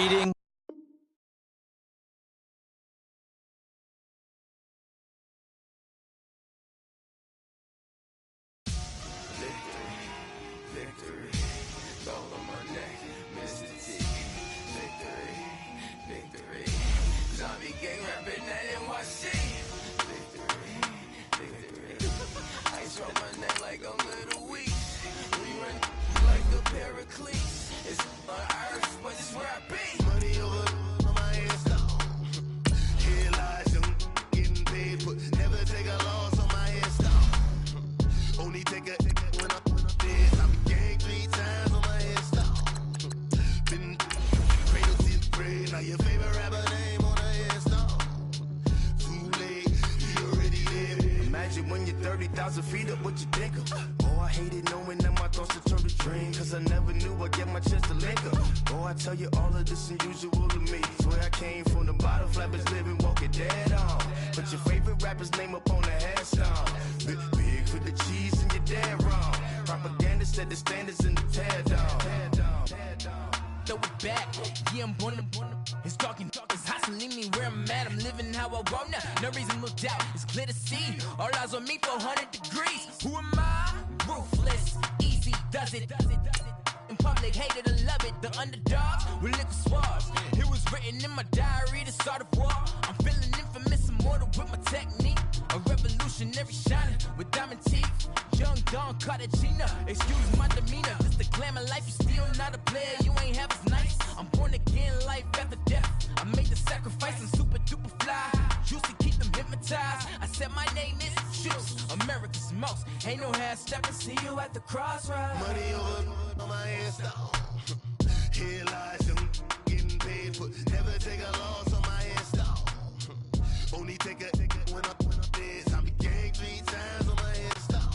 meeting. When you're 30,000 feet up, what you think of? Oh, I hated knowing that my thoughts had turned to dream, cause I never knew I'd get my chance to link up. Oh, I tell you all of this unusual to me. Swear I came from the bottom, flappers living, walking dead on. Put your favorite rapper's name up on the headstone. Big for the cheese and you're dead wrong. Propaganda set the standards in the tear down. Throw it back, yeah, I'm born to it's talking, it's hot, so leave me where I'm at. I'm living how I want now, no reason to look out, it's clear to see. All eyes on me for 100 degrees. Who am I? Ruthless, easy, does it. In public, hated to love it. The underdogs with liquor swabs. It was written in my diary to start a war. I'm feeling infamous, immortal with my technique. A revolutionary shining with diamond teeth. Young Don Cartagena, excuse my demeanor. This the glamour life, you still not a player, you ain't half as nice. I'm born again, life after death. I made the sacrifice, I'm super duper fly. Used to keep them hypnotized. I said my name is Juice, America's most. Ain't no half stepping, see you at the crossroads. Money over on my headstone. Here lies them getting paid for. Never take a loss on my headstone. Only take a when I'm dead. I became 3 times on my headstone.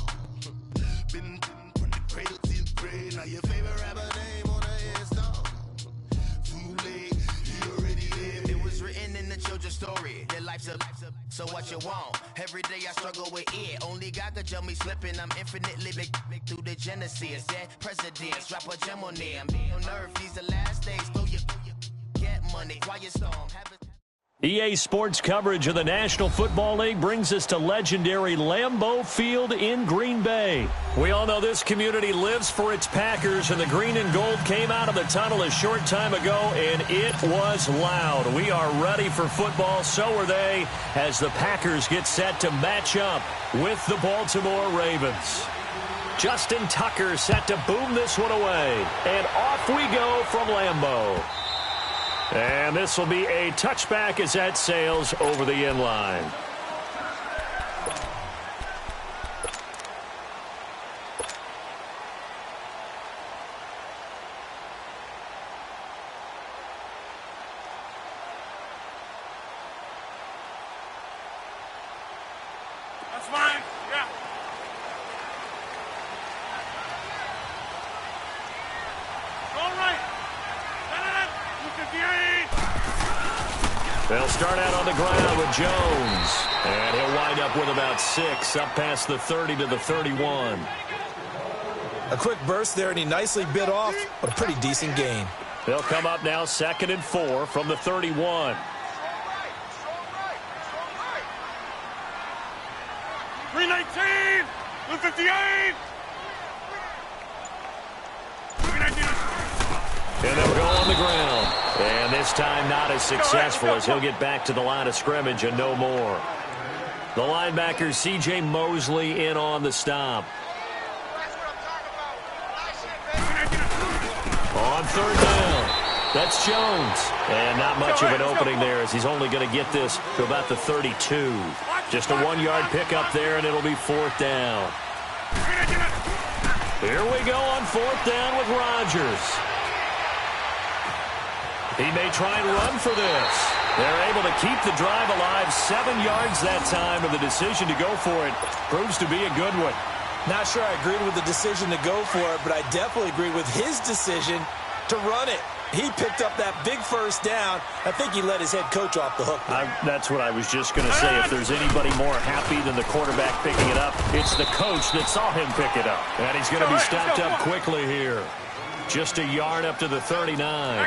Been from the cradle to the grave. Now your favorite rapper name on a headstone. Too late, you already lived. It was written in the children's story. Their life's a so what you want? Every day I struggle with it. Only God could jump me slipping. I'm infinitely big through the genesis. Dead presidents, drop a gem on them. On earth, these the last days. Throw your get money, quiet storm. EA Sports coverage of the National Football League brings us to legendary Lambeau Field in Green Bay. We all know this community lives for its Packers, and the green and gold came out of the tunnel a short time ago, and it was loud. We are ready for football, so are they, as the Packers get set to match up with the Baltimore Ravens. Justin Tucker set to boom this one away, and off we go from Lambeau. And this will be a touchback as that sails over the end line. That's fine. Yeah. All right. They'll start out on the ground with Jones. And he'll wind up with about 6, up past the 30 to the 31. A quick burst there, and he nicely bit off a pretty decent gain. They'll come up now 2nd and 4 from the 31. 319, 258. And they'll go on the ground. And this time not as successful as he'll get back to the line of scrimmage and no more. The linebacker, C.J. Mosley, in on the stop. On 3rd down, that's Jones. And not much of an opening there, as he's only going to get this to about the 32. Just a 1-yard pickup there, and it'll be 4th down. Here we go on 4th down with Rodgers. He may try and run for this. They're able to keep the drive alive. 7 yards that time, and the decision to go for it proves to be a good one. Not sure I agreed with the decision to go for it, but I definitely agree with his decision to run it. He picked up that big 1st down. I think he let his head coach off the hook. That's what I was just going to say. If there's anybody more happy than the quarterback picking it up, it's the coach that saw him pick it up. And he's going to be stopped up quickly here. Just a yard up to the 39.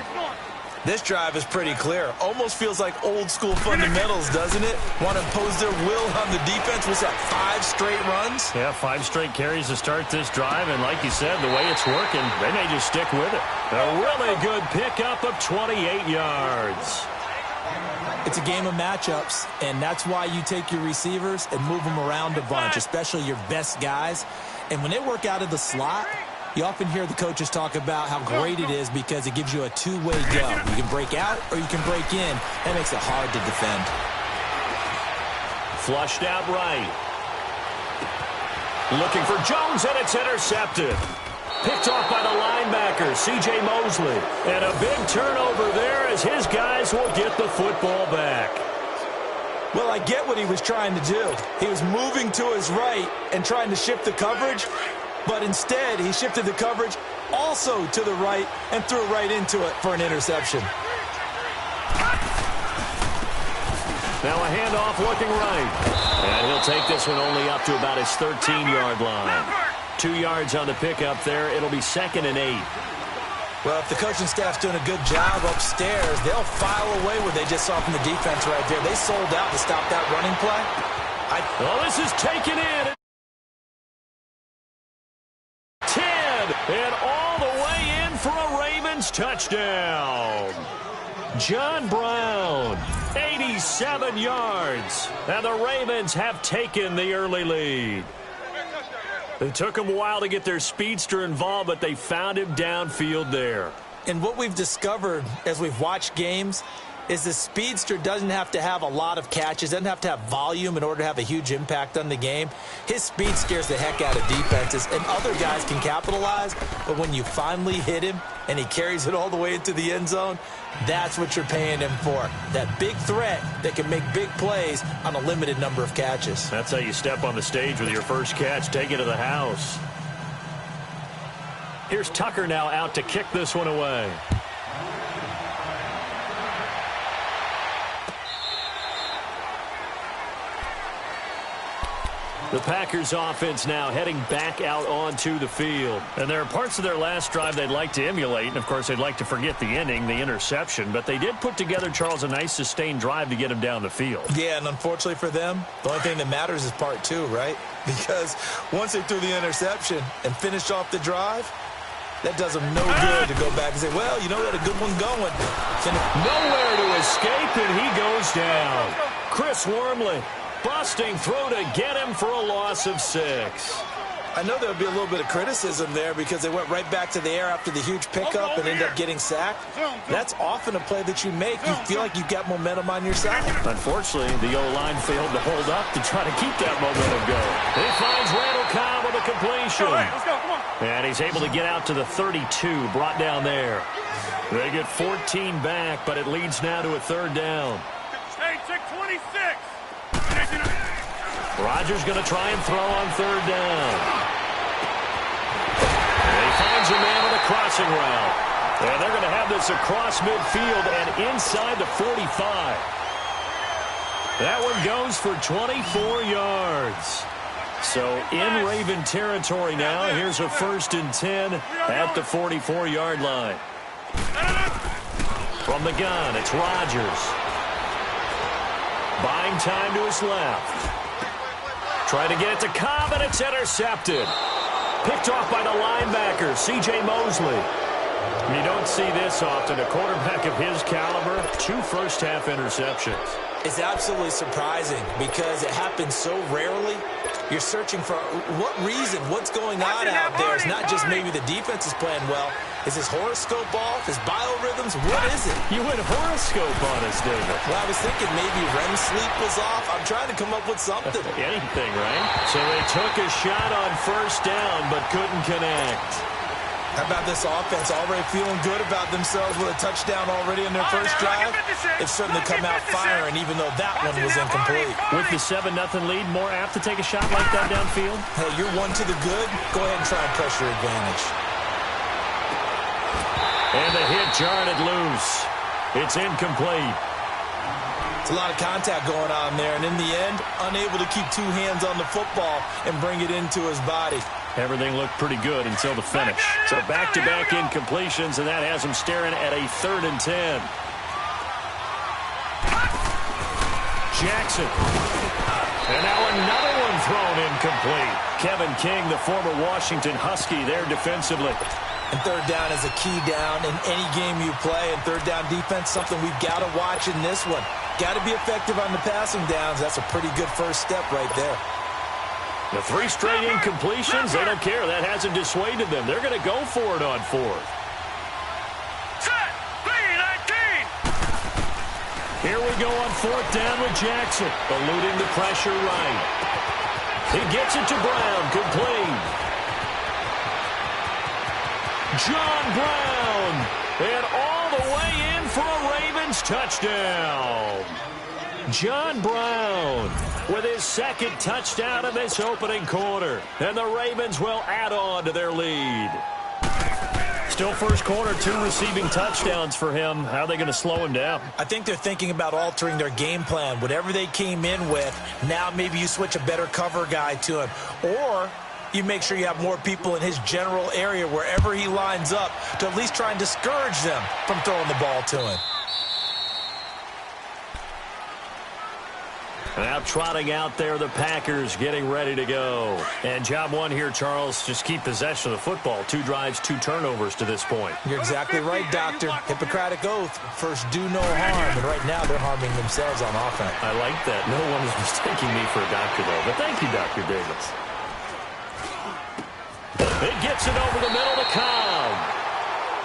This drive is pretty clear. Almost feels like old school fundamentals, doesn't it? Want to impose their will on the defense. What's that, 5 straight runs? Yeah, 5 straight carries to start this drive, and like you said, the way it's working, they may just stick with it. A really good pickup of 28 yards. It's a game of matchups, and that's why you take your receivers and move them around a bunch, especially your best guys. And when they work out of the slot, you often hear the coaches talk about how great it is because it gives you a two-way go. You can break out or you can break in. That makes it hard to defend. Flushed out right. Looking for Jones, and it's intercepted. Picked off by the linebacker, C.J. Mosley. And a big turnover there as his guys will get the football back. Well, I get what he was trying to do. He was moving to his right and trying to shift the coverage, but instead he shifted the coverage also to the right and threw right into it for an interception. Now a handoff looking right. And he'll take this one only up to about his 13-yard line. 2 yards on the pickup there. It'll be 2nd and 8. Well, if the coaching staff's doing a good job upstairs, they'll file away what they just saw from the defense right there. They sold out to stop that running play. Well, this is taken in. 10, and all the way in for a Ravens touchdown. John Brown, 87 yards, and the Ravens have taken the early lead. It took them a while to get their speedster involved, but they found him downfield there. And what we've discovered as we've watched games is the speedster doesn't have to have a lot of catches, doesn't have to have volume in order to have a huge impact on the game. His speed scares the heck out of defenses, and other guys can capitalize, but when you finally hit him and he carries it all the way into the end zone, that's what you're paying him for. That big threat that can make big plays on a limited number of catches. That's how you step on the stage with your first catch, take it to the house. Here's Tucker now out to kick this one away. The Packers offense now heading back out onto the field. And there are parts of their last drive they'd like to emulate. And, of course, they'd like to forget the ending, the interception. But they did put together, Charles, a nice sustained drive to get him down the field. Yeah, and unfortunately for them, the only thing that matters is part 2, right? Because once they threw the interception and finished off the drive, that does them no good to go back and say, well, you know, we had a good one going. Nowhere to escape, and he goes down. Chris Wormley. Busting through to get him for a loss of 6. I know there would be a little bit of criticism there because they went right back to the air after the huge pickup and ended up getting sacked. That's often a play that you make. You feel like you've got momentum on your side. Unfortunately, the O-line failed to hold up to try to keep that momentum going. He finds Randall Cobb with a completion. And he's able to get out to the 32, brought down there. They get 14 back, but it leads now to a 3rd down. Hey, check 26. Rodgers going to try and throw on 3rd down. And he finds a man with a crossing route. And they're going to have this across midfield and inside the 45. That one goes for 24 yards. So in Raven territory now, here's a 1st and 10 at the 44-yard line. From the gun, it's Rodgers. Buying time to his left. Trying to get it to Cobb, and it's intercepted. Picked off by the linebacker, C.J. Mosley. You don't see this often. A quarterback of his caliber, 2 first-half interceptions. It's absolutely surprising because it happens so rarely. You're searching for what reason, what's going on out there. It's not just maybe the defense is playing well. Is his horoscope off? His biorhythms? What is it? You went horoscope on us, David. Well, I was thinking maybe REM sleep was off. I'm trying to come up with something. Anything, right? So they took a shot on 1st down but couldn't connect. How about this offense already feeling good about themselves with a touchdown already in their first drive? They've certainly come out firing, even though that one was incomplete. With the 7-0 lead, more apt to take a shot like that downfield? Hey, you're 1 to the good. Go ahead and try and press your advantage. And the hit jarred it loose. It's incomplete. It's a lot of contact going on there, and in the end, unable to keep 2 hands on the football and bring it into his body. Everything looked pretty good until the finish. So back-to-back incompletions, and that has him staring at a 3rd and 10. Jackson. And now another one thrown incomplete. Kevin King, the former Washington Husky, there defensively. And 3rd down is a key down in any game you play. And 3rd down defense, something we've got to watch in this one. Got to be effective on the passing downs. That's a pretty good first step right there. The 3 straight incompletions, they don't care. That hasn't dissuaded them. They're going to go for it on 4th. Set. T00-R3ALL's. Here we go on 4th down with Jackson, eluding the pressure right. He gets it to Brown, complete. John Brown, and all the way in for a Ravens touchdown. John Brown with his 2nd touchdown of this opening quarter. And the Ravens will add on to their lead. Still first quarter, 2 receiving touchdowns for him. How are they going to slow him down? I think they're thinking about altering their game plan. Whatever they came in with, now maybe you switch a better cover guy to him. Or you make sure you have more people in his general area wherever he lines up to at least try and discourage them from throwing the ball to him. Now trotting out there, the Packers getting ready to go. And job 1 here, Charles, just keep possession of the football. 2 drives, 2 turnovers to this point. You're exactly right, Doctor. Hippocratic oath, first do no harm. And right now they're harming themselves on offense. I like that. No one is mistaking me for a doctor, though. But thank you, Dr. Davis. It gets it over the middle to Cobb.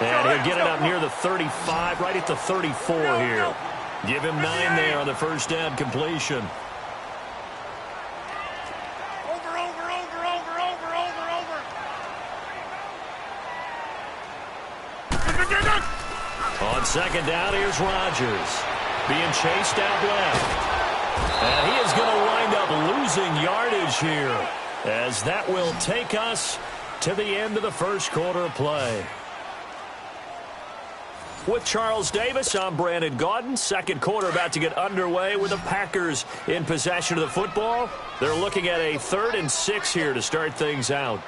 And he'll get it up near the 35, right at the 34 here. Give him 9 there on the first down completion. On 2nd down, here's Rodgers. Being chased out left. And he is going to wind up losing yardage here, as that will take us to the end of the first quarter of play. With Charles Davis, I'm Brandon Gaudin. Second quarter about to get underway with the Packers in possession of the football. They're looking at a 3rd and 6 here to start things out.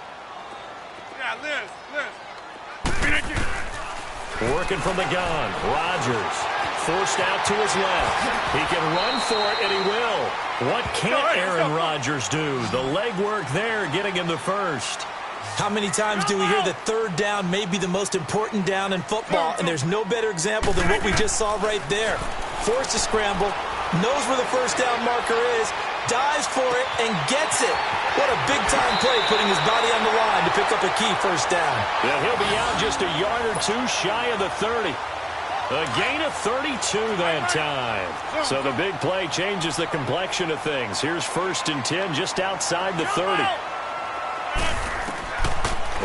Yeah, Liz. Working from the gun, Rodgers forced out to his left. He can run for it, and he will. What can't Aaron Rodgers do? The legwork there getting him the first. How many times do we hear that 3rd down may be the most important down in football, and there's no better example than what we just saw right there. Forced to scramble, knows where the first down marker is, dives for it, and gets it. What a big-time play, putting his body on the line to pick up a key first down. Yeah, he'll be out just a yard or 2 shy of the 30. A gain of 32 that time. So the big play changes the complexion of things. Here's 1st and 10 just outside the 30.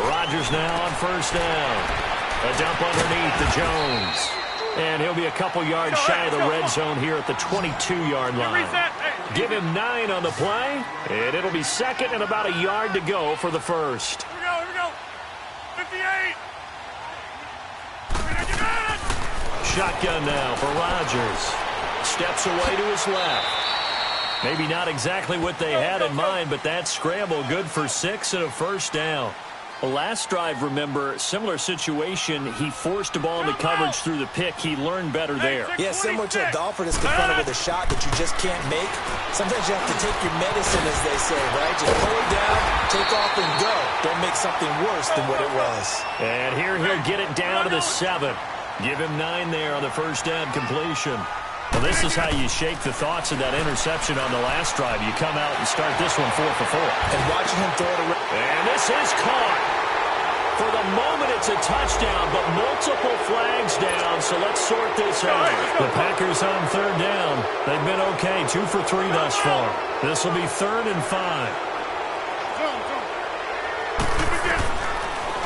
Rodgers now on first down. A dump underneath to Jones. And he'll be a couple yards shy of the red zone here at the 22-yard line. Give him 9 on the play, and it'll be 2nd and about a yard to go for the first. Here we go. 58. Shotgun now for Rodgers. Steps away to his left. Maybe not exactly what they had in mind, but that scramble good for 6 and a first down. The last drive, remember, similar situation. He forced the ball into coverage through the pick. He learned better there. Yeah, similar to a golfer that's confronted with a shot that you just can't make. Sometimes you have to take your medicine, as they say, right? Just pull it down, take off, and go. Don't make something worse than what it was. And here he'll get it down to the 7. Give him 9 there on the first down completion. Well, this is how you shake the thoughts of that interception on the last drive. You come out and start this one 4 for 4. And watching him throw it around. And this is caught. For the moment, it's a touchdown, but multiple flags down, so let's sort this out. The Packers on 3rd down. They've been okay, 2 for 3 thus far. This will be 3rd and 5.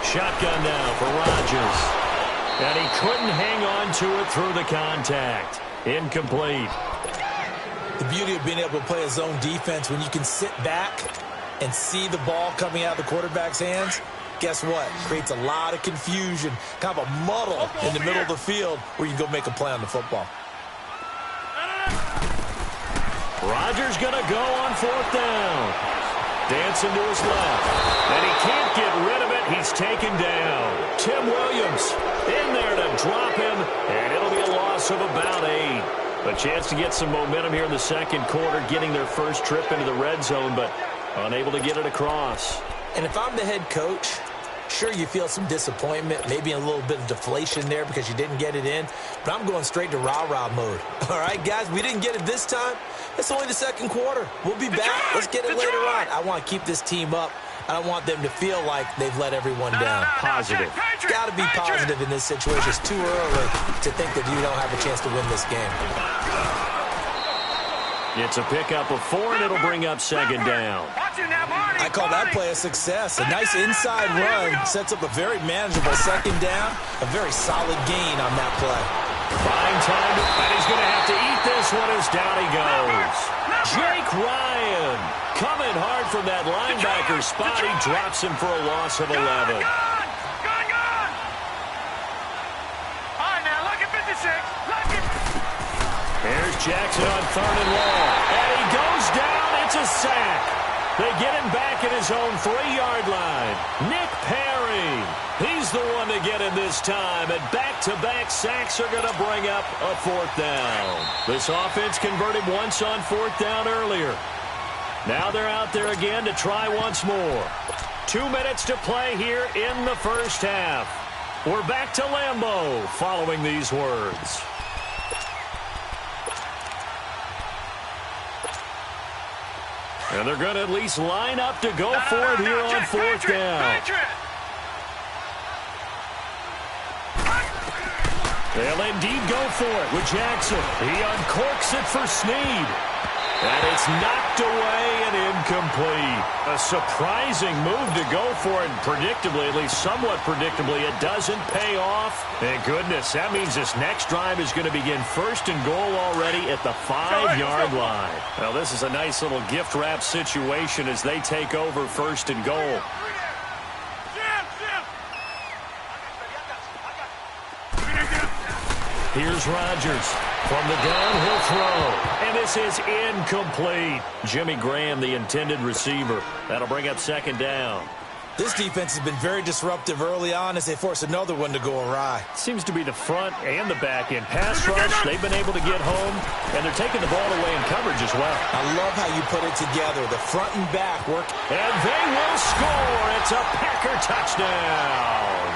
Shotgun now for Rodgers. And he couldn't hang on to it through the contact. Incomplete. The beauty of being able to play a zone defense when you can sit back and see the ball coming out of the quarterback's hands, guess what? Creates a lot of confusion, kind of a muddle in the middle of the field where you can go make a play on the football. Rodgers going to go on 4th down. Dancing to his left. And he can't get rid of it. He's taken down. Tim Williams in there to drop him, and it'll be a loss of about 8. A chance to get some momentum here in the second quarter, getting their first trip into the red zone, but unable to get it across. And if I'm the head coach, sure, you feel some disappointment, maybe a little bit of deflation there because you didn't get it in, but I'm going straight to rah-rah mode. All right, guys, we didn't get it this time. It's only the second quarter. We'll be back. Let's get it later on. I want to keep this team up. I don't want them to feel like they've let everyone down. Positive. Got to be positive in this situation. It's too early to think that you don't have a chance to win this game. It's a pickup of 4, and it'll bring up second down. I call that play a success. A nice inside run sets up a very manageable second down. A very solid gain on that play. Fine time, and he's going to have to eat this one as down he goes. Jake Ryan coming hard from that linebacker spot. He drops him for a loss of 11. Gone! All right, now, look at 56. Look at... Here's Jackson on 3rd and long. And he goes down. It's a sack. They get him back at his own 3-yard line. Nick Perry. He's the one to get him this time. And back-to-back sacks are going to bring up a 4th down. This offense converted once on 4th down earlier. Now they're out there again to try once more. 2 minutes to play here in the first half. We're back to Lambeau following these words. And they're going to at least line up to go for it here on 4th down. They'll indeed go for it with Jackson. He uncorks it for Snead. And it's knocked away and incomplete. A surprising move to go for it. And predictably, at least somewhat predictably, it doesn't pay off. Thank goodness. That means this next drive is going to begin 1st and goal already at the 5-yard line. Well, this is a nice little gift wrap situation as they take over 1st and goal. Here's Rodgers from the downhill throw. And this is incomplete. Jimmy Graham, the intended receiver. That'll bring up 2nd down. This defense has been very disruptive early on as they force another one to go awry. Seems to be the front and the back end. Pass rush, they've been able to get home, and they're taking the ball away in coverage as well. I love how you put it together. The front and back work. And they will score. It's a Packer touchdown.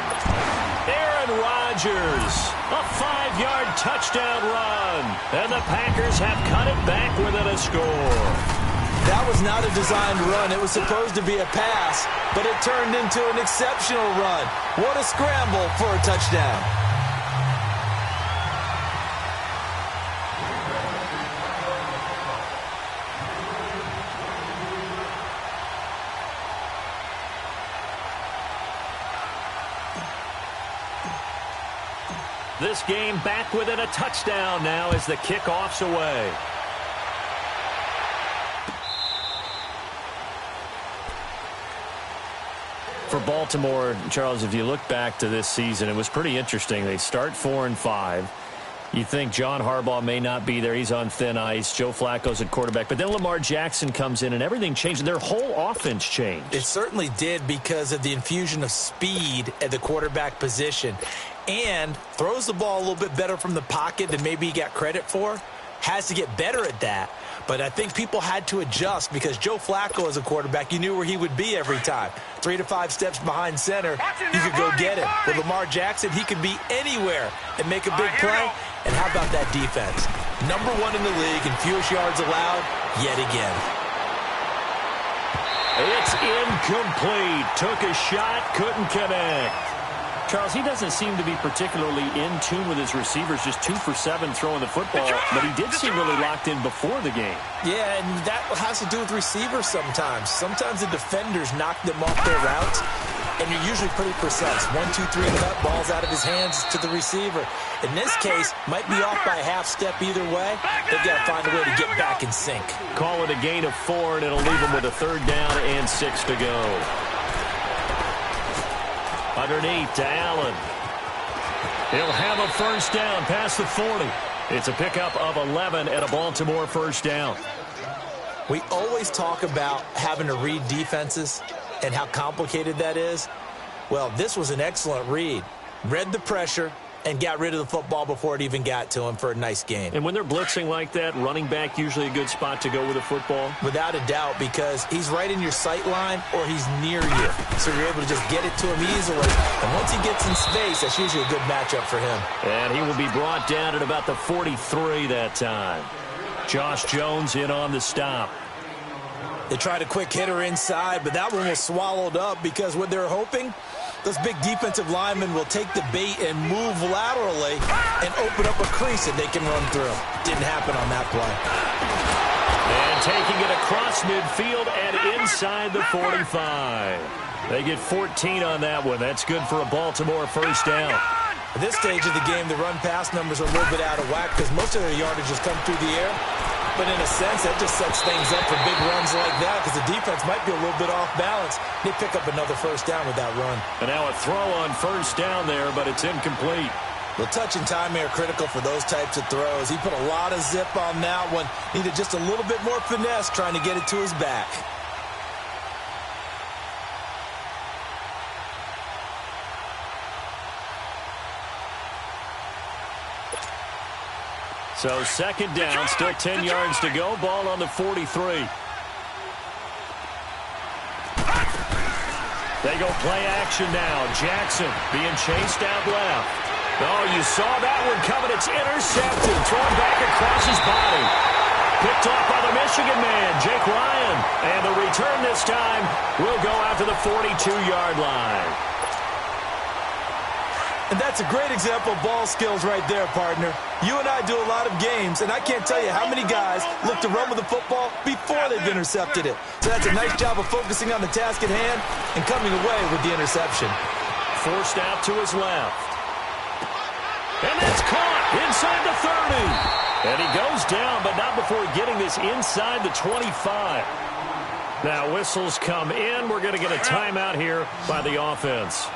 Aaron Rodgers, a 5-yard touchdown run. And the Packers have cut it back within a score. That was not a designed run. It was supposed to be a pass, but it turned into an exceptional run. What a scramble for a touchdown. This game back within a touchdown now as the kickoff's away. For Baltimore, Charles, if you look back to this season, it was pretty interesting. They start 4-5. You think John Harbaugh may not be there. He's on thin ice. Joe Flacco's at quarterback. But then Lamar Jackson comes in, and everything changed. Their whole offense changed. It certainly did because of the infusion of speed at the quarterback position. And throws the ball a little bit better from the pocket than maybe he got credit for. Has to get better at that. But I think people had to adjust because Joe Flacco as a quarterback, you knew where he would be every time. 3 to 5 steps behind center, you could go get him. With Lamar Jackson, he could be anywhere and make a big play. And how about that defense? Number 1 in the league in fewest yards allowed yet again. It's incomplete. Took a shot, couldn't connect. Charles, he doesn't seem to be particularly in tune with his receivers, just 2 for 7 throwing the football, but he did seem really locked in before the game. Yeah, and that has to do with receivers sometimes. Sometimes the defenders knock them off their routes, and you're usually pretty precise. 1, 2, 3, cut, ball's out of his hands to the receiver. In this case, might be off by a half step either way. They've got to find a way to get back in sync. Call it a gain of 4, and it'll leave him with a 3rd down and 6 to go. Underneath to Allen. He'll have a 1st down past the 40. It's a pickup of 11 at a Baltimore 1st down. We always talk about having to read defenses and how complicated that is. Well, this was an excellent read. Read the pressure and got rid of the football before it even got to him for a nice gain. And when they're blitzing like that, running back usually a good spot to go with the football? Without a doubt, because he's right in your sight line or he's near you. So you're able to just get it to him easily. And once he gets in space, that's usually a good matchup for him. And he will be brought down at about the 43 that time. Josh Jones in on the stop. They tried a quick hitter inside, but that one was swallowed up because what they're hoping, those big defensive linemen will take the bait and move laterally and open up a crease that they can run through. Didn't happen on that play. And taking it across midfield and inside the 45. They get 14 on that one. That's good for a Baltimore first down. At this stage of the game, the run-pass numbers are a little bit out of whack because most of their yardage has come through the air. But in a sense, that just sets things up for big runs like that because the defense might be a little bit off balance. They pick up another first down with that run. And now a throw on first down there, but it's incomplete. Well, touch and timing are critical for those types of throws. He put a lot of zip on that one. Needed just a little bit more finesse trying to get it to his back. So second down, still 10 yards to go. Ball on the 43. They go play action now. Jackson being chased out left. Oh, you saw that one coming. It's intercepted. Thrown back across his body. Picked off by the Michigan man, Jake Ryan. And the return this time will go out to the 42-yard line. And that's a great example of ball skills right there, partner. You and I do a lot of games, and I can't tell you how many guys look to run with the football before they've intercepted it. So that's a nice job of focusing on the task at hand and coming away with the interception. Forced out to his left. And that's caught inside the 30. And he goes down, but not before getting this inside the 25. Now whistles come in. We're going to get a timeout here by the offense,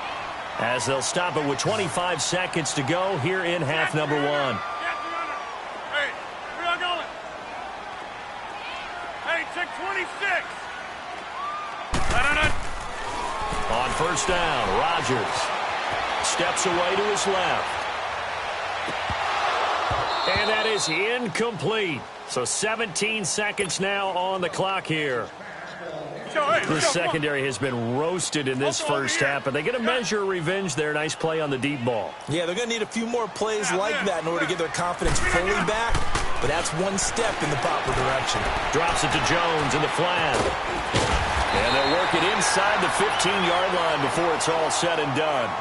as they'll stop it with 25 seconds to go here in half number one. Hey, where y'all going? Hey, check 26. On first down, Rodgers steps away to his left. And that is incomplete. So 17 seconds now on the clock here. This secondary has been roasted in this first half, but they get a measure of revenge there. Nice play on the deep ball. Yeah, they're going to need a few more plays like that in order to get their confidence fully back, but that's one step in the proper direction. Drops it to Jones in the flat. And they'll work it inside the 15-yard line before it's all said and done.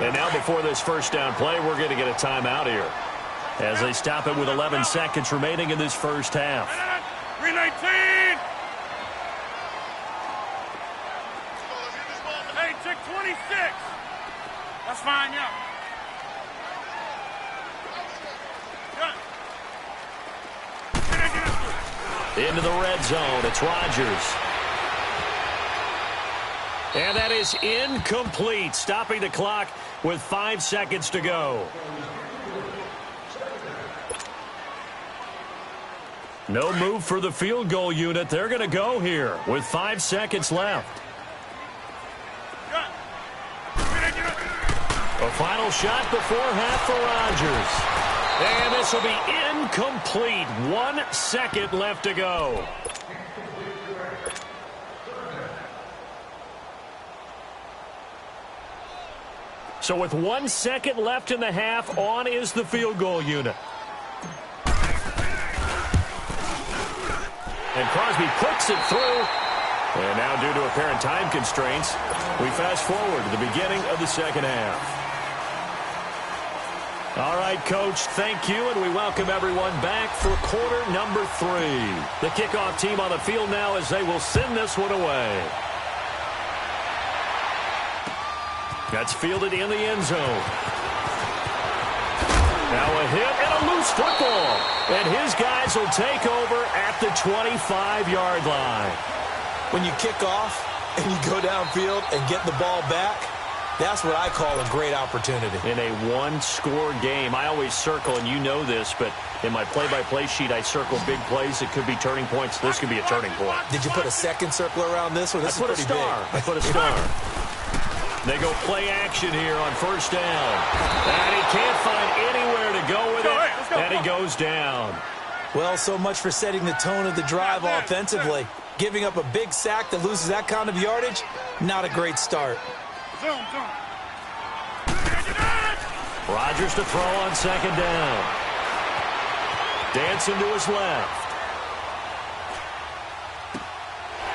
And now before this first down play, we're going to get a timeout here as they stop it with 11 seconds remaining in this first half. 319. Hey, check 26. That's fine, yeah. Into the red zone. It's Rodgers. And that is incomplete, stopping the clock with 5 seconds to go. No move for the field goal unit. They're going to go here with 5 seconds left. A final shot before half for Rodgers. And this will be incomplete. 1 second left to go. So with 1 second left in the half, on is the field goal unit. And Crosby puts it through. And now due to apparent time constraints, we fast forward to the beginning of the second half. All right, Coach, thank you, and we welcome everyone back for quarter number 3. The kickoff team on the field now as they will send this one away. That's fielded in the end zone. Now a hit and a loose football. And his guys will take over at the 25-yard line. When you kick off and you go downfield and get the ball back, That's what I call a great opportunity. In a one-score game, I always circle, and you know this, but in my play-by-play sheet, I circle big plays. It could be turning points. This could be a turning point. Did you put a second circle around this one? This is pretty big. I put a star. They go play action here on first down. And he can't find anywhere to go with it, and he goes down. Well, so much for setting the tone of the drive offensively. Giving up a big sack that loses that kind of yardage, not a great start. Rodgers to throw on second down. Dancing to his left.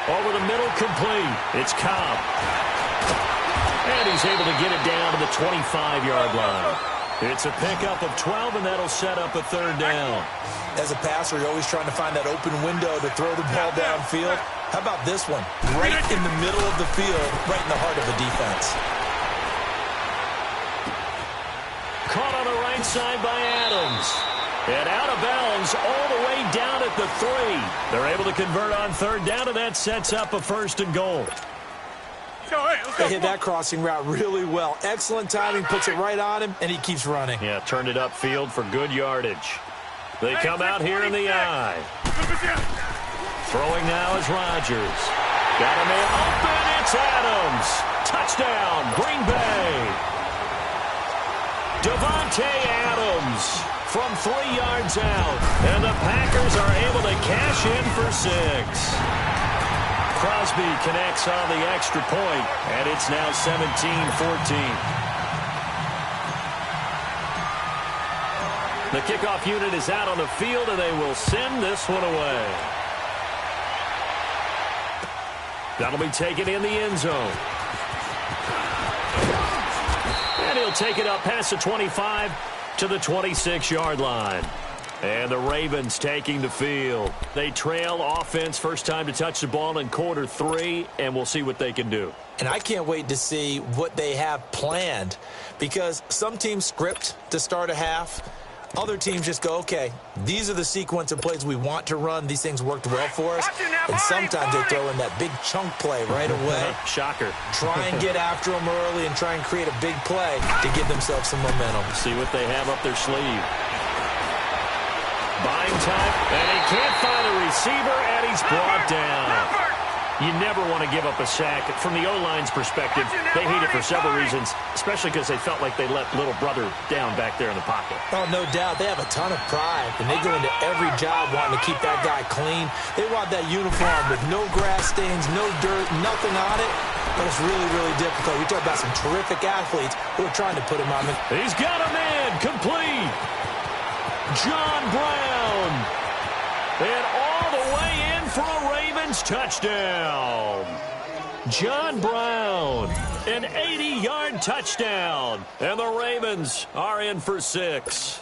Over the middle, complete. It's Cobb. And he's able to get it down to the 25-yard line. It's a pickup of 12, and that'll set up a third down. As a passer, you're always trying to find that open window to throw the ball downfield. How about this one? Right in the middle of the field, right in the heart of the defense. Caught on the right side by Adams. And out of bounds all the way down at the 3. They're able to convert on third down, and that sets up a first and goal. They hit that crossing route really well. Excellent timing, puts it right on him, and he keeps running. Yeah, turned it upfield for good yardage. They come out here in the eye. Throwing now is Rodgers. Got a man open, it's Adams. Touchdown, Green Bay. Devontae Adams from 3 yards out. And the Packers are able to cash in for 6. Crosby connects on the extra point, and it's now 17-14. The kickoff unit is out on the field, and they will send this one away. That'll be taken in the end zone. And he'll take it up past the 25 to the 26-yard line. And the Ravens taking the field. They trail offense, first time to touch the ball in quarter 3, and we'll see what they can do. And I can't wait to see what they have planned, because some teams script to start a half. Other teams just go, okay, these are the sequence of plays we want to run. These things worked well for us. And sometimes they throw in that big chunk play right away. Shocker. Try and get after them early and try and create a big play to give themselves some momentum. See what they have up their sleeve. Buying time, and he can't find a receiver, and he's brought down. You never want to give up a sack. From the O-line's perspective, they hate it for several reasons, especially because they felt like they let little brother down back there in the pocket. Oh, no doubt. They have a ton of pride, and they go into every job wanting to keep that guy clean. They want that uniform with no grass stains, no dirt, nothing on it. But it's really, really difficult. We talk about some terrific athletes who are trying to put him on the... He's got a man, complete. John Brown. And all the way in for a Ravens touchdown. John Brown, an 80-yard touchdown. And the Ravens are in for 6.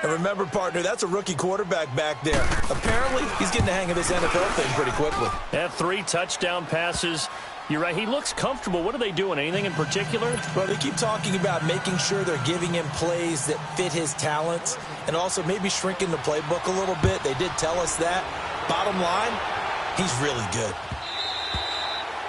And remember, partner, that's a rookie quarterback back there. Apparently, he's getting the hang of this NFL thing pretty quickly. Had 3 touchdown passes. You're right. He looks comfortable. What are they doing? Anything in particular? Well, they keep talking about making sure they're giving him plays that fit his talents and also maybe shrinking the playbook a little bit. They did tell us that. Bottom line, he's really good.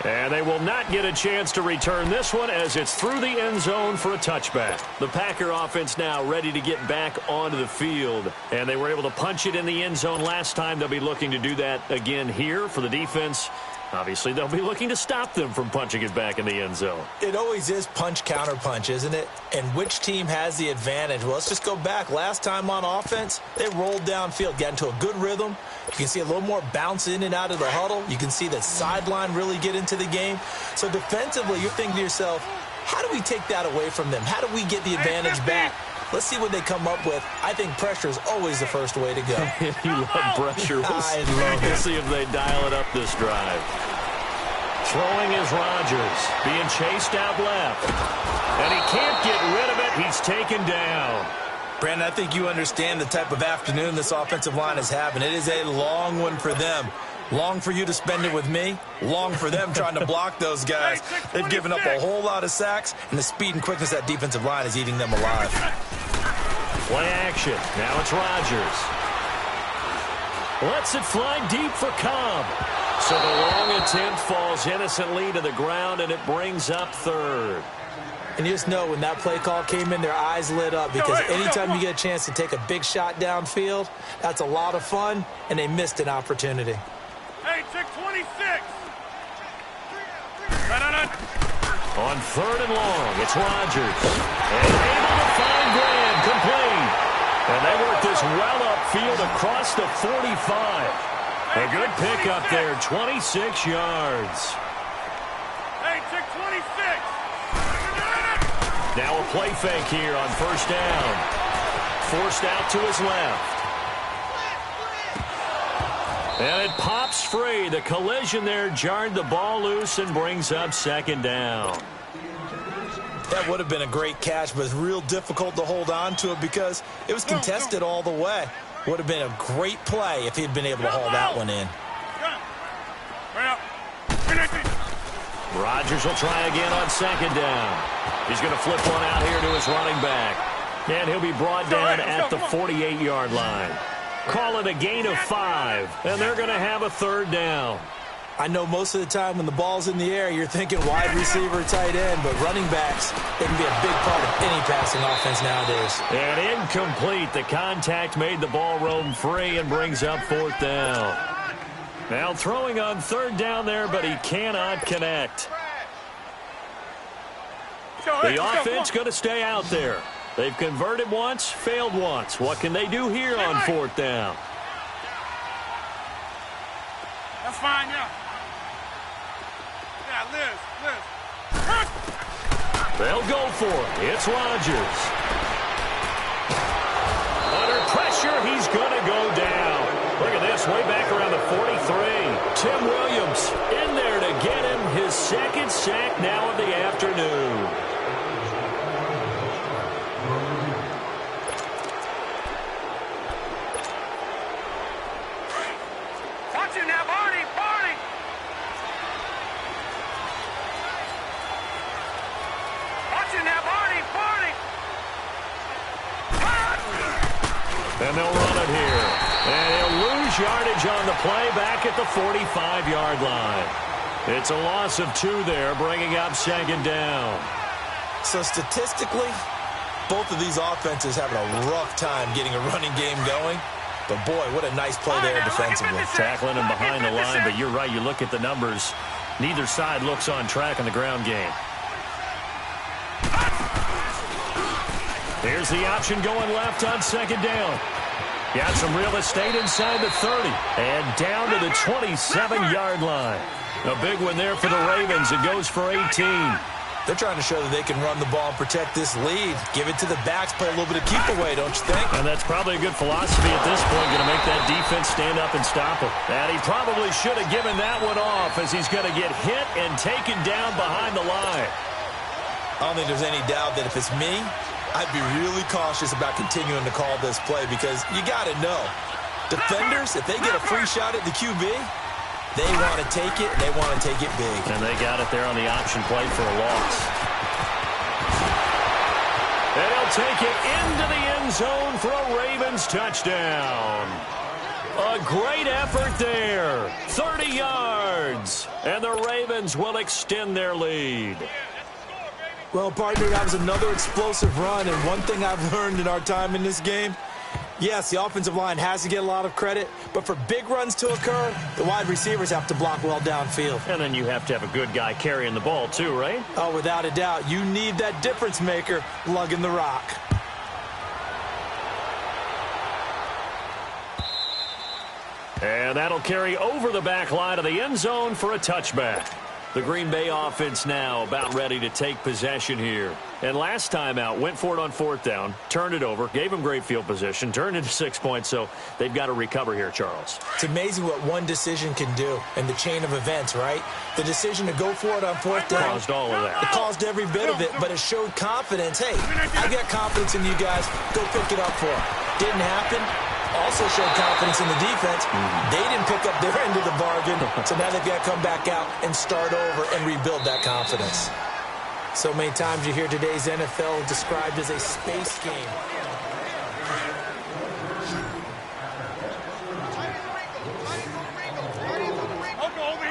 And they will not get a chance to return this one as it's through the end zone for a touchback. The Packer offense now ready to get back onto the field. And they were able to punch it in the end zone last time. They'll be looking to do that again here for the defense. Obviously, they'll be looking to stop them from punching it back in the end zone. It always is punch, counter punch, isn't it? And which team has the advantage? Well, let's just go back. Last time on offense, they rolled downfield, got into a good rhythm. You can see a little more bounce in and out of the huddle. You can see the sideline really get into the game. So defensively, you're thinking to yourself, how do we take that away from them? How do we get the advantage back? Let's see what they come up with. I think pressure is always the first way to go. You love pressure. I love it. We'll see if they dial it up this drive. Throwing is Rodgers, being chased out left. And he can't get rid of it. He's taken down. Brandon, I think you understand the type of afternoon this offensive line is having. It is a long one for them. Long for you to spend it with me. Long for them trying to block those guys. They've given up a whole lot of sacks, and the speed and quickness of that defensive line is eating them alive. Play action. Now it's Rodgers. Lets it fly deep for Cobb. So the long attempt falls innocently to the ground, and it brings up third. And you just know when that play call came in, their eyes lit up because anytime you get a chance to take a big shot downfield, that's a lot of fun, and they missed an opportunity. Hey, check 26. No. On third and long, it's Rodgers. And able to find Graham, complete. And they work this well upfield across the 45. A good pickup there, 26 yards. Hey, check 26. Now a play fake here on first down. Forced out to his left. And it pops free. The collision there jarred the ball loose and brings up second down. That would have been a great catch, but it's real difficult to hold on to it because it was contested all the way. Would have been a great play if he'd been able to haul that one in. Rodgers will try again on second down. He's going to flip one out here to his running back. And he'll be brought down at the 48-yard line. Call it a gain of 5, and they're going to have a third down. I know most of the time when the ball's in the air, you're thinking wide receiver, tight end, but running backs, they can be a big part of any passing offense nowadays. And incomplete. The contact made the ball roam free and brings up fourth down. Now throwing on third down there, but he cannot connect. The offense going to stay out there. They've converted once, failed once. What can they do here on fourth down? That's fine, yeah. Yeah, Liz. They'll go for it. It's Rodgers. Under pressure, he's going to go down. Look at this, way back around the 43. Tim Williams in there to get him his second sack now of the afternoon. Watch it now, Barney. Watch it now, Barney. And they'll run it here. And he'll lose yardage on the play back at the 45-yard line. It's a loss of 2 there, bringing up second down. So statistically, both of these offenses having a rough time getting a running game going. But, boy, what a nice play there defensively. Tackling him behind the line, but you're right. You look at the numbers. Neither side looks on track in the ground game. Here's the option going left on second down. Got some real estate inside the 30. And down to the 27-yard line. A big one there for the Ravens. It goes for 18. They're trying to show that they can run the ball and protect this lead. Give it to the backs, play a little bit of keep away, don't you think? And that's probably a good philosophy at this point, going to make that defense stand up and stop him. And he probably should have given that one off as he's going to get hit and taken down behind the line. I don't think there's any doubt that if it's me, I'd be really cautious about continuing to call this play because you got to know, defenders, if they get a free shot at the QB, they want to take it, and they want to take it big. And they got it there on the option play for a loss. And he'll take it into the end zone for a Ravens touchdown. A great effort there. 30 yards. And the Ravens will extend their lead. Well, partner, that was another explosive run, and one thing I've learned in our time in this game, yes, the offensive line has to get a lot of credit, but for big runs to occur, the wide receivers have to block well downfield. And then you have to have a good guy carrying the ball too, right? Oh, without a doubt. You need that difference maker lugging the rock. And that'll carry over the back line of the end zone for a touchback. The Green Bay offense now about ready to take possession here. And last time out, went for it on fourth down, turned it over, gave them great field position, turned into 6 points, so they've got to recover here, Charles. It's amazing what one decision can do in the chain of events, right? The decision to go for it on fourth down. Caused all of that. It caused every bit of it, but it showed confidence. Hey, I got confidence in you guys. Go pick it up for them. Didn't happen. Also showed confidence in the defense. They didn't pick up their end of the bargain, so now they've got to come back out and start over and rebuild that confidence. So many times you hear today's NFL described as a space game. I'll go over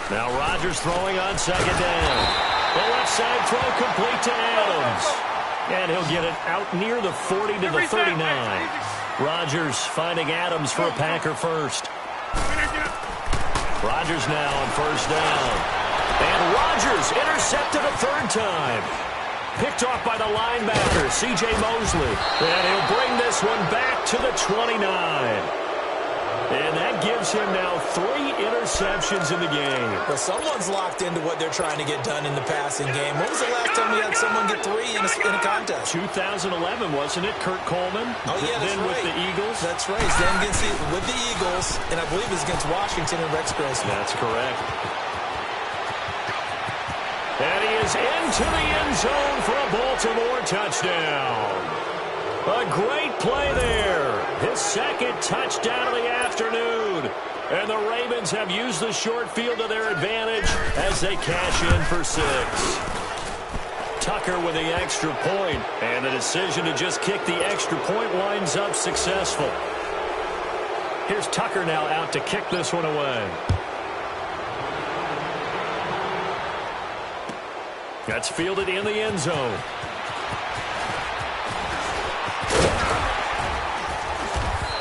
Now Rodgers throwing on second down. The left side throw complete to Adams. And he'll get it out near the 40 to the 39. Rodgers finding Adams for a Packer first. Rodgers now on first down. And Rodgers intercepted a third time. Picked off by the linebacker, C.J. Mosley. And he'll bring this one back to the 29. And that gives him now 3 interceptions in the game. Well, someone's locked into what they're trying to get done in the passing game. When was the last time we had someone get 3 in a contest? 2011, wasn't it? Kurt Coleman? Oh, yeah, that's then right. with the Eagles? That's right. Then with the Eagles, and I believe it's against Washington and Rex Grossman. That's correct. And he is into the end zone for a Baltimore touchdown. A great play there. His second touchdown of the afternoon. And the Ravens have used the short field to their advantage as they cash in for 6. Tucker with the extra point. And the decision to just kick the extra point winds up successful. Here's Tucker now out to kick this one away. That's fielded in the end zone.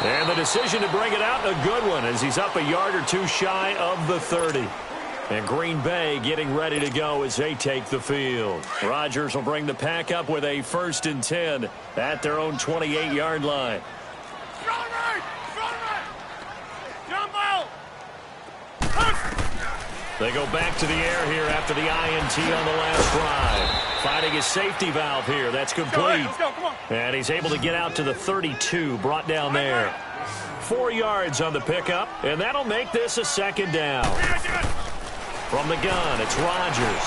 And the decision to bring it out, a good one, as he's up a yard or 2 shy of the 30. And Green Bay getting ready to go as they take the field. Rodgers will bring the pack up with a 1st and 10 at their own 28-yard line. They go back to the air here after the INT on the last drive. Finding his safety valve here. That's complete. Let's go, come on. And he's able to get out to the 32, brought down there. 4 yards on the pickup, and that'll make this a 2nd down. From the gun, it's Rodgers.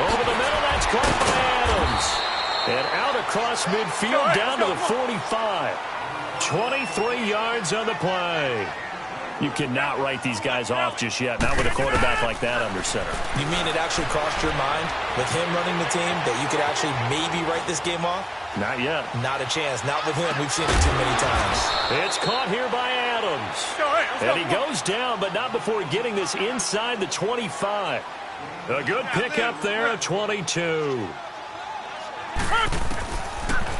Over the middle, that's caught by Adams. And out across midfield, down to the 45. 23 yards on the play. You cannot write these guys off just yet, not with a quarterback like that under center. You mean it actually crossed your mind with him running the team that you could actually maybe write this game off? Not yet. Not a chance. Not with him. We've seen it too many times. It's caught here by Adams. And he goes down, but not before getting this inside the 25. A good pickup there at 22.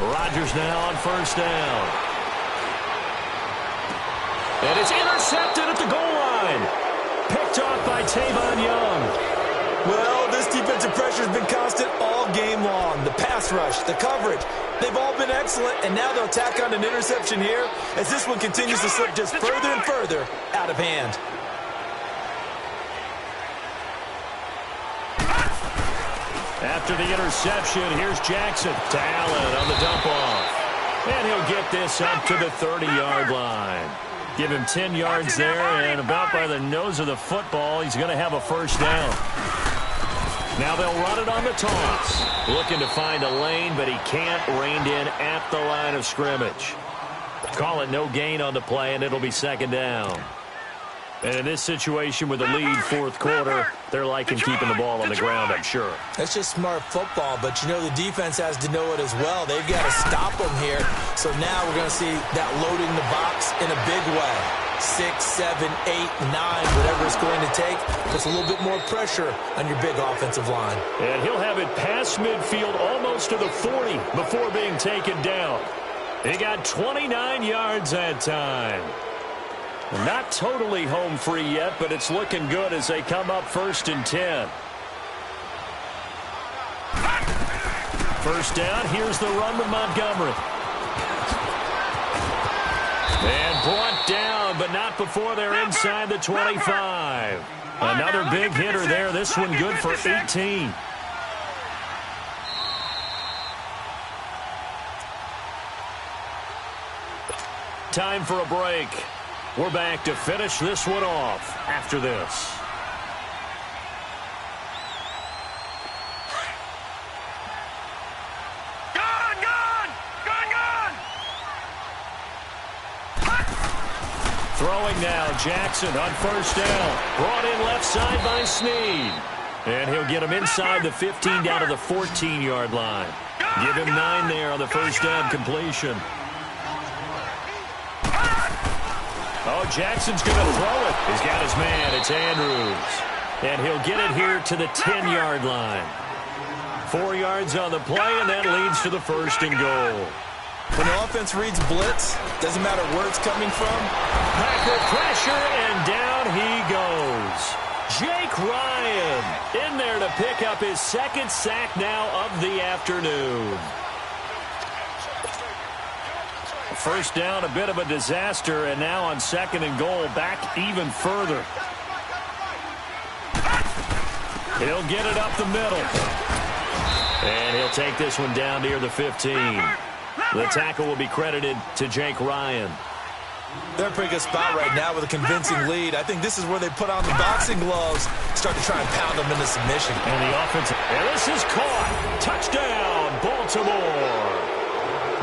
Rodgers now on first down. And it's intercepted at the goal line. Picked off by Tavon Young. Well, this defensive pressure has been constant all game long. The pass rush, the coverage, they've all been excellent, and now they'll tack on an interception here as this one continues to slip just further and further out of hand. After the interception, here's Jackson to Allen on the dump-off. And he'll get this up to the 30-yard line. Give him 10 yards there, and about by the nose of the football, he's going to have a 1st down. Now they'll run it on the toss. Looking to find a lane, but he can't. Reined in at the line of scrimmage. Call it no gain on the play, and it'll be 2nd down. And in this situation with the lead 4th quarter, they're liking keeping the ball on the ground, I'm sure. That's just smart football, but you know the defense has to know it as well. They've got to stop them here. So now we're going to see that loading the box in a big way. 6, 7, 8, 9, whatever it's going to take. Puts a little bit more pressure on your big offensive line. And he'll have it past midfield almost to the 40 before being taken down. He got 29 yards that time. Not totally home free yet, but it's looking good as they come up 1st and 10. 1st down, here's the run with Montgomery. And brought down, but not before they're inside the 25. Another big hitter there, this one good for 18. Time for a break. We're back to finish this one off after this. Throwing now, Jackson on 1st down. Brought in left side by Snead. And he'll get him inside the 15 down to the 14-yard line. Give him 9 there on the 1st down completion. Oh, Jackson's going to throw it. He's got his man. It's Andrews. And he'll get it here to the 10-yard line. 4 yards on the play, and that leads to the 1st and goal. When the offense reads blitz, doesn't matter where it's coming from. Packer pressure, and down he goes. Jake Ryan in there to pick up his 2nd sack now of the afternoon. First down, a bit of a disaster, and now on 2nd and goal, back even further. He'll get it up the middle. And he'll take this one down near the 15. The tackle will be credited to Jake Ryan. They're in a pretty good spot right now with a convincing lead. I think this is where they put on the boxing gloves, start to try and pound them into submission. And the offense, and this is caught. Touchdown, Baltimore.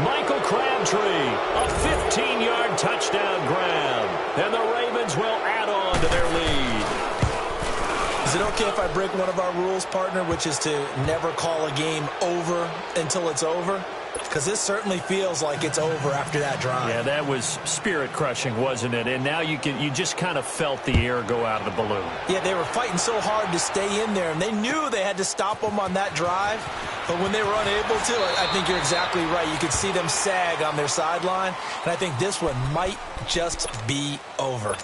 Michael Crabtree, a 15-yard touchdown grab. And the Ravens will add on to their lead. Is it okay if I break one of our rules, partner, which is to never call a game over until it's over? Because this certainly feels like it's over after that drive. Yeah, that was spirit-crushing, wasn't it? And now you just kind of felt the air go out of the balloon. Yeah, they were fighting so hard to stay in there, and they knew they had to stop them on that drive. But when they were unable to, I think you're exactly right. You could see them sag on their sideline, and I think this one might just be over.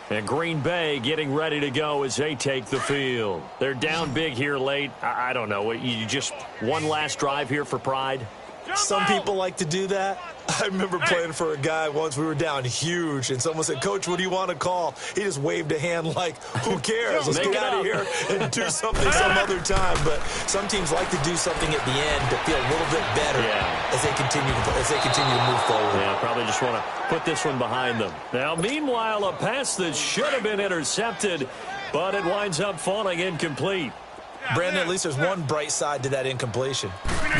And Green Bay getting ready to go as they take the field. They're down big here late. I don't know. You just one last drive here for pride? Some people like to do that. I remember playing for a guy once. We were down huge, and someone said, "Coach, what do you want to call?" He just waved a hand like, who cares? Let's get out of here and do something some other time. But some teams like to do something at the end to feel a little bit better as they continue to move forward. Yeah, probably just want to put this one behind them. Now, meanwhile, a pass that should have been intercepted, but it winds up falling incomplete. Brandon, at least there's one bright side to that incompletion.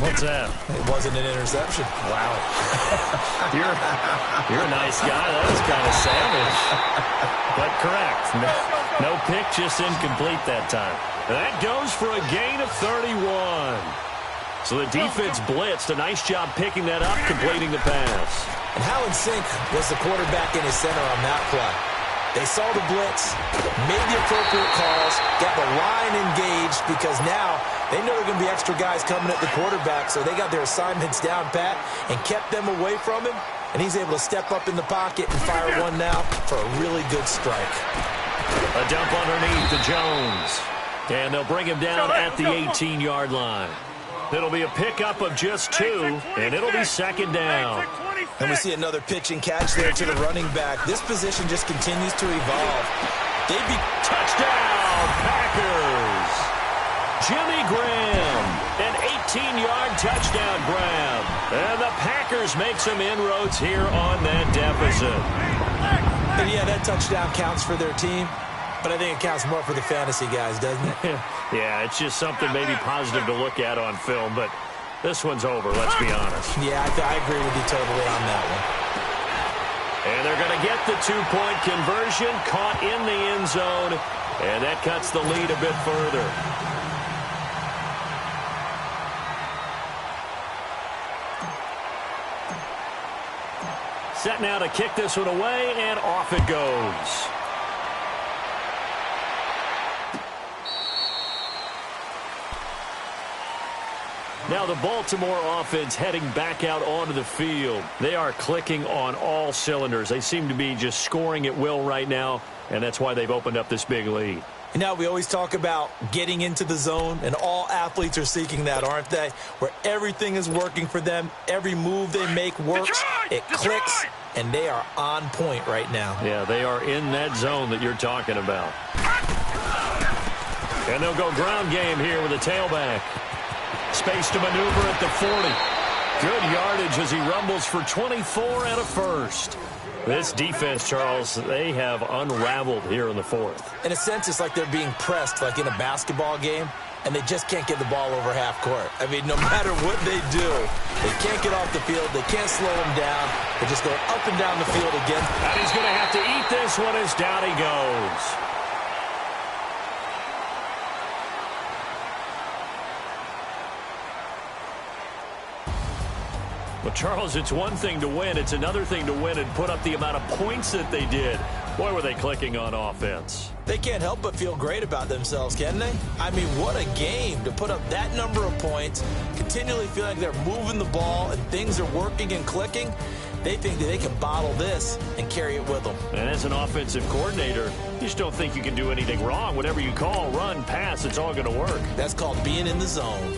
What's that? It wasn't an interception. Wow. You're a nice guy. That was kind of savage. But correct. No pick, just incomplete that time. That goes for a gain of 31. So the defense blitzed. A nice job picking that up, completing the pass. And Howland Sink was the quarterback in his center on that play. They saw the blitz, made the appropriate calls, got the line engaged because now they know there are going to be extra guys coming at the quarterback, so they got their assignments down pat and kept them away from him, and he's able to step up in the pocket and fire one now for a really good strike. A dump underneath to Jones, and they'll bring him down at the 18-yard line. It'll be a pickup of just 2, and it'll be 2nd down. And we see another pitch and catch there to the running back. This position just continues to evolve. Touchdown, Packers! Jimmy Graham, an 18-yard touchdown grab. And the Packers make some inroads here on that deficit. And yeah, that touchdown counts for their team, but I think it counts more for the fantasy guys, doesn't it? Yeah, it's just something maybe positive to look at on film, but this one's over, let's be honest. Yeah, I agree with you totally on that one. And they're going to get the 2-point conversion, caught in the end zone, and that cuts the lead a bit further. Set now to kick this one away, and off it goes. Now the Baltimore offense heading back out onto the field. They are clicking on all cylinders. They seem to be just scoring at will right now, and that's why they've opened up this big lead. You know, we always talk about getting into the zone, and all athletes are seeking that, aren't they? Where everything is working for them. Every move they make works. It clicks, and they are on point right now. Yeah, they are in that zone that you're talking about. And they'll go ground game here with a tailback. Space to maneuver at the 40. Good yardage as he rumbles for 24 and a first. This defense, Charles, they have unraveled here in the 4th. In a sense, it's like they're being pressed like in a basketball game, and they just can't get the ball over half court. I mean, no matter what they do, they can't get off the field. They can't slow them down. They're just going up and down the field again. And he's going to have to eat this one as down he goes. Well, Charles, it's one thing to win. It's another thing to win and put up the amount of points that they did. Boy, were they clicking on offense. They can't help but feel great about themselves, can they? I mean, what a game to put up that number of points, continually feel like they're moving the ball and things are working and clicking. They think that they can bottle this and carry it with them. And as an offensive coordinator, you just don't think you can do anything wrong. Whatever you call, run, pass, it's all going to work. That's called being in the zone.